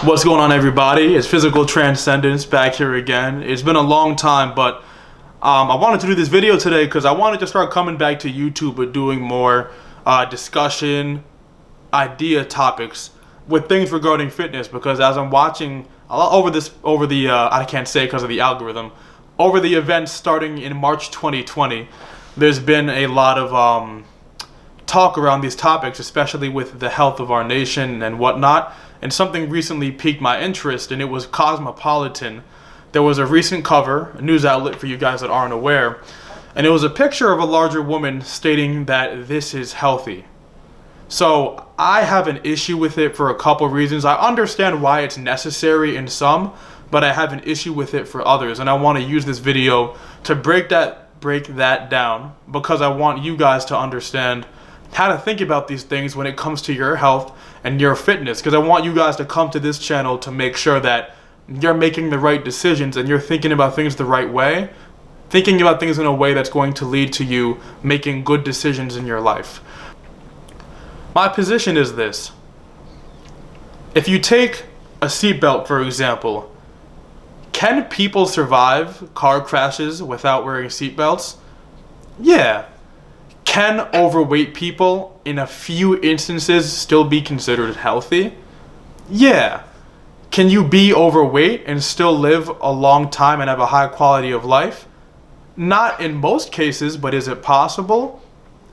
What's going on, everybody? It's Physical Transcendence back here again. It's been a long time, but I wanted to do this video today because I wanted to start coming back to YouTube but doing more discussion, idea topics with things regarding fitness, because as I'm watching over the I can't say because of the algorithm, over the events starting in March 2020, there's been a lot of talk around these topics, especially with the health of our nation and whatnot. And something recently piqued my interest, and it was Cosmopolitan. There was a recent cover, a news outlet for you guys that aren't aware, and it was a picture of a larger woman stating that this is healthy. So I have an issue with it for a couple reasons. I understand why it's necessary in some, but I have an issue with it for others, and I want to use this video to break that down, because I want you guys to understand how to think about these things when it comes to your health and your fitness, because I want you guys to come to this channel to make sure that you're making the right decisions and you're thinking about things the right way, thinking about things in a way that's going to lead to you making good decisions in your life. My position is this: if you take a seatbelt, for example, can people survive car crashes without wearing seatbelts? Yeah. Can overweight people in a few instances still be considered healthy? Yeah. Can you be overweight and still live a long time and have a high quality of life? Not in most cases, but is it possible?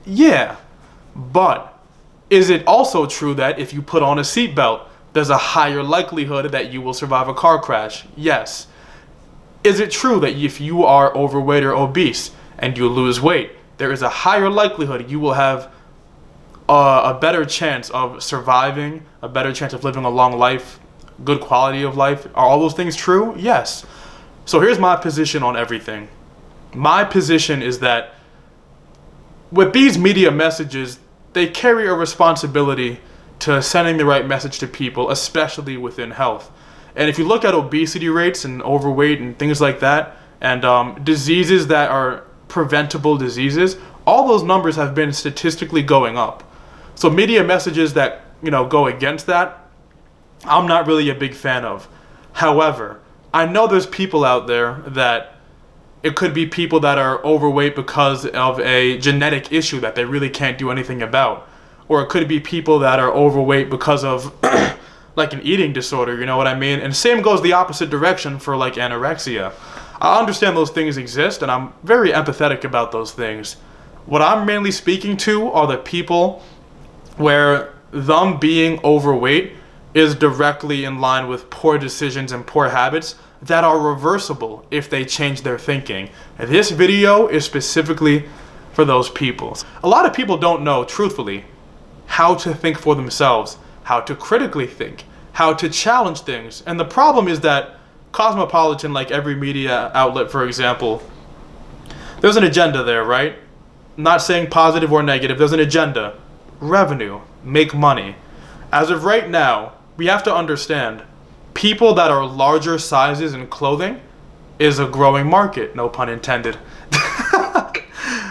Yeah. But is it also true that if you put on a seatbelt, there's a higher likelihood that you will survive a car crash? Yes. Is it true that if you are overweight or obese and you lose weight, there is a higher likelihood you will have a better chance of surviving, a better chance of living a long life, good quality of life? Are all those things true? Yes. So here's my position on everything. My position is that with these media messages, they carry a responsibility to sending the right message to people, especially within health. And if you look at obesity rates and overweight and things like that, and diseases that are preventable diseases, all those numbers have been statistically going up. So media messages that, go against that, I'm not really a big fan of. However, I know there's people out there that it could be people that are overweight because of a genetic issue that they really can't do anything about. Or it could be people that are overweight because of like an eating disorder, you know what I mean? And same goes the opposite direction for like anorexia. I understand those things exist, and I'm very empathetic about those things. What I'm mainly speaking to are the people where them being overweight is directly in line with poor decisions and poor habits that are reversible if they change their thinking. And this video is specifically for those people. A lot of people don't know, truthfully, how to think for themselves, how to critically think, how to challenge things. And the problem is that Cosmopolitan, like every media outlet, for example, there's an agenda there, right? Not saying positive or negative, there's an agenda. Revenue, make money. As of right now, we have to understand, people that are larger sizes in clothing is a growing market, no pun intended.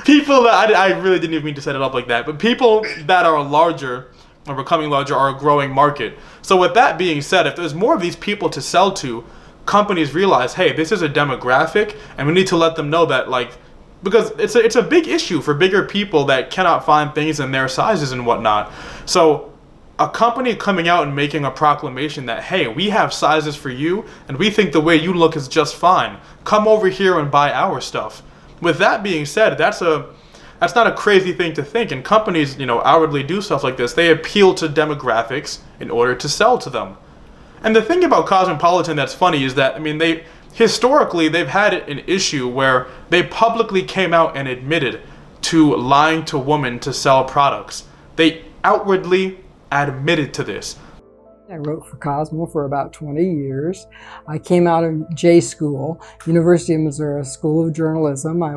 People that, I really didn't even mean to set it up like that, but people that are larger or becoming larger are a growing market. So with that being said, if there's more of these people to sell to, companies realize, hey, this is a demographic, and we need to let them know that, like, because it's a big issue for bigger people that cannot find things in their sizes and whatnot. So a company coming out and making a proclamation that, hey, we have sizes for you, and we think the way you look is just fine. Come over here and buy our stuff. With that being said, that's not a crazy thing to think, and companies, outwardly do stuff like this. They appeal to demographics in order to sell to them. And the thing about Cosmopolitan that's funny is that, historically, they've had an issue where they publicly came out and admitted to lying to women to sell products. They outwardly admitted to this. I wrote for Cosmo for about 20 years. I came out of J School, University of Missouri School of Journalism. I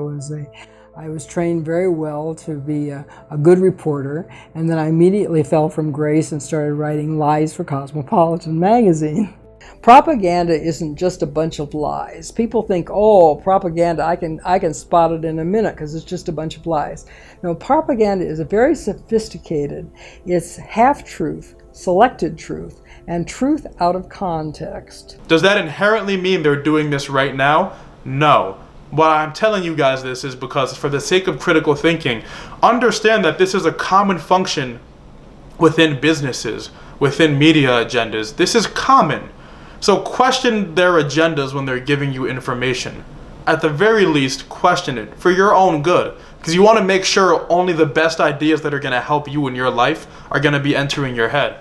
was trained very well to be a good reporter, and then I immediately fell from grace and started writing lies for Cosmopolitan magazine. Propaganda isn't just a bunch of lies. People think, oh, propaganda, I can spot it in a minute because it's just a bunch of lies. No, propaganda is very sophisticated. It's half-truth, selected truth, and truth out of context. Does that inherently mean they're doing this right now? No. Why I'm telling you guys this is because, for the sake of critical thinking, understand that this is a common function within businesses, within media agendas. This is common. So question their agendas when they're giving you information. At the very least, question it for your own good, because you want to make sure only the best ideas that are going to help you in your life are going to be entering your head.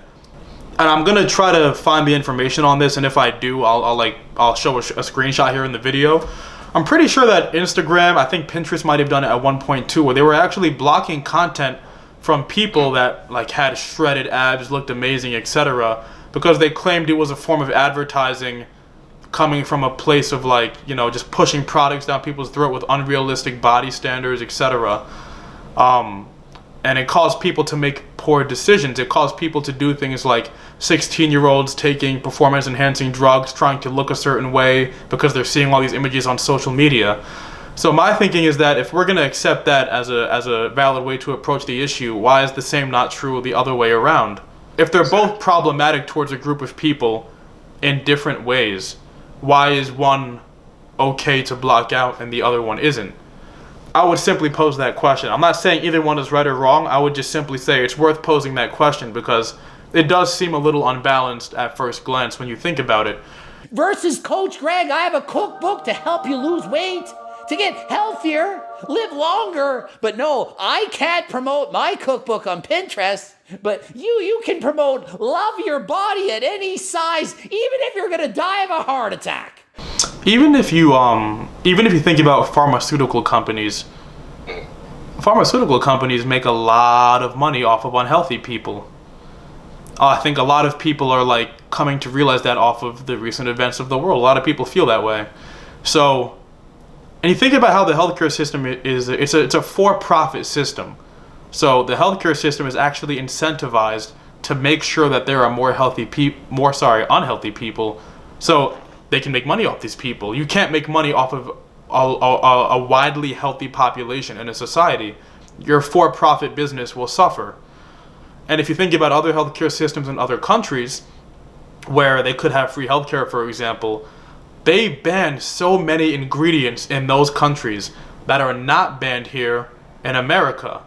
And I'm going to try to find the information on this, and if I do, I'll show a screenshot here in the video. I'm pretty sure that Instagram, I think Pinterest might have done it at one point too, where they were actually blocking content from people that like had shredded abs, looked amazing, etc., because they claimed it was a form of advertising coming from a place of, like, you know, just pushing products down people's throat with unrealistic body standards, etc. And it caused people to make poor decisions. It caused people to do things like 16-year-olds taking performance-enhancing drugs, trying to look a certain way because they're seeing all these images on social media. So my thinking is that if we're going to accept that as a valid way to approach the issue, why is the same not true the other way around? If they're both problematic towards a group of people in different ways, why is one okay to block out and the other one isn't? I would simply pose that question. I'm not saying either one is right or wrong. I would just simply say it's worth posing that question because it does seem a little unbalanced at first glance when you think about it. Versus Coach Greg, I have a cookbook to help you lose weight, to get healthier, live longer. But no, I can't promote my cookbook on Pinterest. But you can promote love your body at any size, even if you're gonna die of a heart attack. Even if you think about pharmaceutical companies make a lot of money off of unhealthy people. I think a lot of people are like coming to realize that off of the recent events of the world. A lot of people feel that way. So, and you think about how the healthcare system is, it's a for-profit system. So the healthcare system is actually incentivized to make sure that there are more unhealthy people, so they can make money off these people. You can't make money off of a widely healthy population in a society. Your for-profit business will suffer. And if you think about other healthcare systems in other countries, where they could have free healthcare, for example, they ban so many ingredients in those countries that are not banned here in America.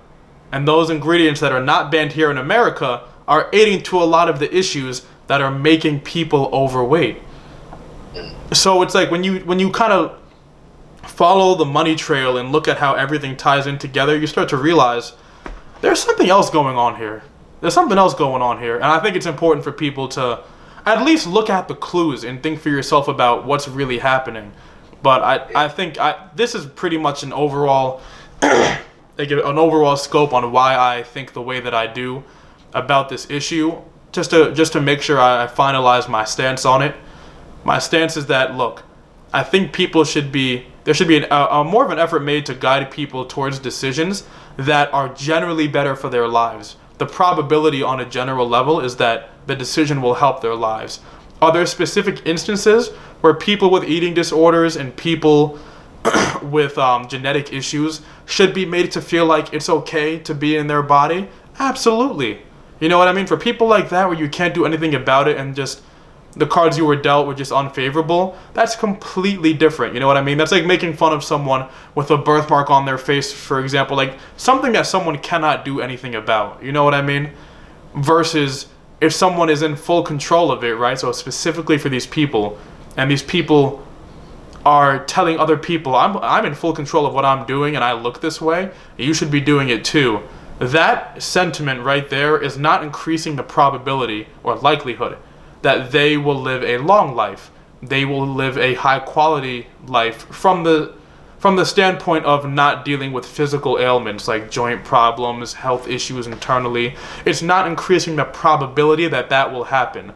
And those ingredients that are not banned here in America are aiding to a lot of the issues that are making people overweight. So it's like when you kind of follow the money trail and look at how everything ties in together, you start to realize there's something else going on here. There's something else going on here. And I think it's important for people to at least look at the clues and think for yourself about what's really happening. But I think this is pretty much an overall scope on why I think the way that I do about this issue, just to make sure I finalize my stance on it. My stance is that, look, I think there should be a more of an effort made to guide people towards decisions that are generally better for their lives. The probability on a general level is that the decision will help their lives. Are there specific instances where people with eating disorders and people with genetic issues should be made to feel like it's okay to be in their body? Absolutely. You know what I mean? For people like that, where you can't do anything about it and just the cards you were dealt were just unfavorable, that's completely different. You know what I mean? That's like making fun of someone with a birthmark on their face, for example, like something that someone cannot do anything about. You know what I mean? Versus if someone is in full control of it, right? So specifically for these people, and these people are telling other people, I'm in full control of what I'm doing and I look this way, you should be doing it too. That sentiment right there is not increasing the probability or likelihood that they will live a long life. They will live a high quality life from the standpoint of not dealing with physical ailments like joint problems, health issues internally. It's not increasing the probability that that will happen.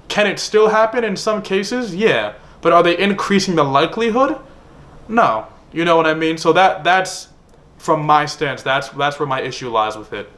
Can it still happen in some cases? Yeah. But are they increasing the likelihood? No. You know what I mean? So that's from my stance, that's where my issue lies with it.